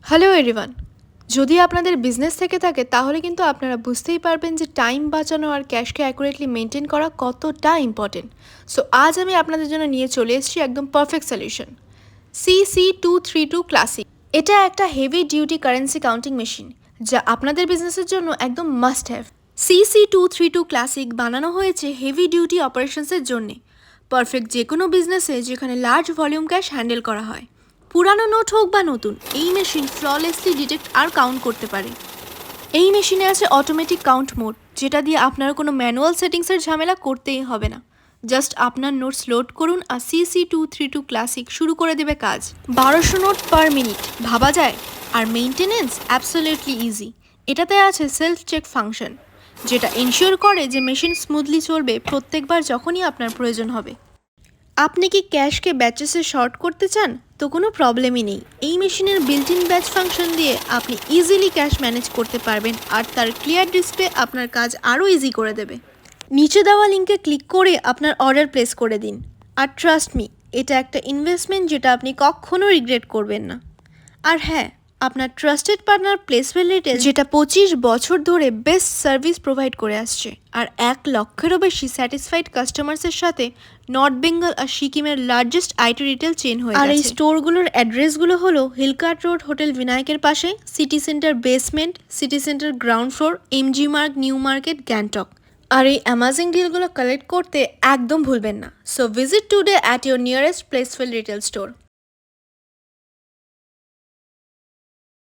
Hello everyone. যদি আপনাদের business থেকে থাকে তাহলে কিন্তু আপনারা বুঝতেই পারবেন যে টাইম বাঁচানো আর ক্যাশকে অ্যাকুরেটলি মেনটেন করা কতটা ইম্পর্টেন্ট। সো আজ আমি আপনাদের জন্য নিয়ে চলে এসেছি একদম পারফেক্ট সলিউশন, CC232 ক্লাসিক। এটা একটা heavy duty currency counting machine যা আপনাদের বিজনেসের জন্য একদম মাস্ট হ্যাভ। CC232 ক্লাসিক বানানো হয়েছে হেভি ডিউটি অপারেশনসের জন্যে, পারফেক্ট যে কোনো বিজনেসে যেখানে লার্জ ভলিউম ক্যাশ হ্যান্ডেল করা হয়। পুরানো নোট হোক বা নতুন, এই মেশিন ফ্ললেসলি ডিটেক্ট আর কাউন্ট করতে পারে। এই মেশিনে আছে অটোমেটিক কাউন্ট মোড, যেটা দিয়ে আপনার কোনো ম্যানুয়াল সেটিংসের ঝামেলা করতেই হবে না। জাস্ট আপনার নোটস লোড করুন আর CC232 ক্লাসিক শুরু করে দেবে কাজ। 1200 নোট পার মিনিট, ভাবা যায়? আর মেইনটেনেন্স অ্যাবসলিউটলি ইজি। এটাতে আছে সেলফ চেক ফাংশন, যেটা এনশিওর করে যে মেশিন স্মুথলি চলবে প্রত্যেকবার যখনই আপনার প্রয়োজন হবে। আপনি কি ক্যাশকে ব্যাচেসে শর্ট করতে চান? তো কোনো প্রবলেমই নেই। এই মেশিনের বিল্ট ইন ব্যাচ ফাংশন দিয়ে আপনি ইজিলি ক্যাশ ম্যানেজ করতে পারবেন, আর তার ক্লিয়ার ডিসপ্লে আপনার কাজ আরও ইজি করে দেবে। নিচে দেওয়া লিঙ্কে ক্লিক করে আপনার অর্ডার প্লেস করে দিন। আর ট্রাস্ট মি, এটা একটা ইনভেস্টমেন্ট যেটা আপনি কখনো রিগ্রেট করবেন না। আর হ্যাঁ, আপনার ট্রাস্টেড পার্টনার প্লেসওয়েল রিটেল, যেটা 25 বছর ধরে বেস্ট সার্ভিস প্রোভাইড করে আসছে আর 1 লক্ষেরও বেশি স্যাটিসফাইড কাস্টমার্সের সাথে নর্থ বেঙ্গল আর সিকিমের লার্জেস্ট আইটি রিটেল চেন হয়ে গেছে। আর এই স্টোরগুলোর অ্যাড্রেসগুলো হলো হিলকার্ট রোড হোটেল বিনায়কের পাশে, city centre basement, city centre ground floor, MG Marg new market, Gangtok. আর এই অ্যামাজিং ডিলগুলো কালেক্ট করতে একদম ভুলবেন না। So visit today at your nearest placewell retail store.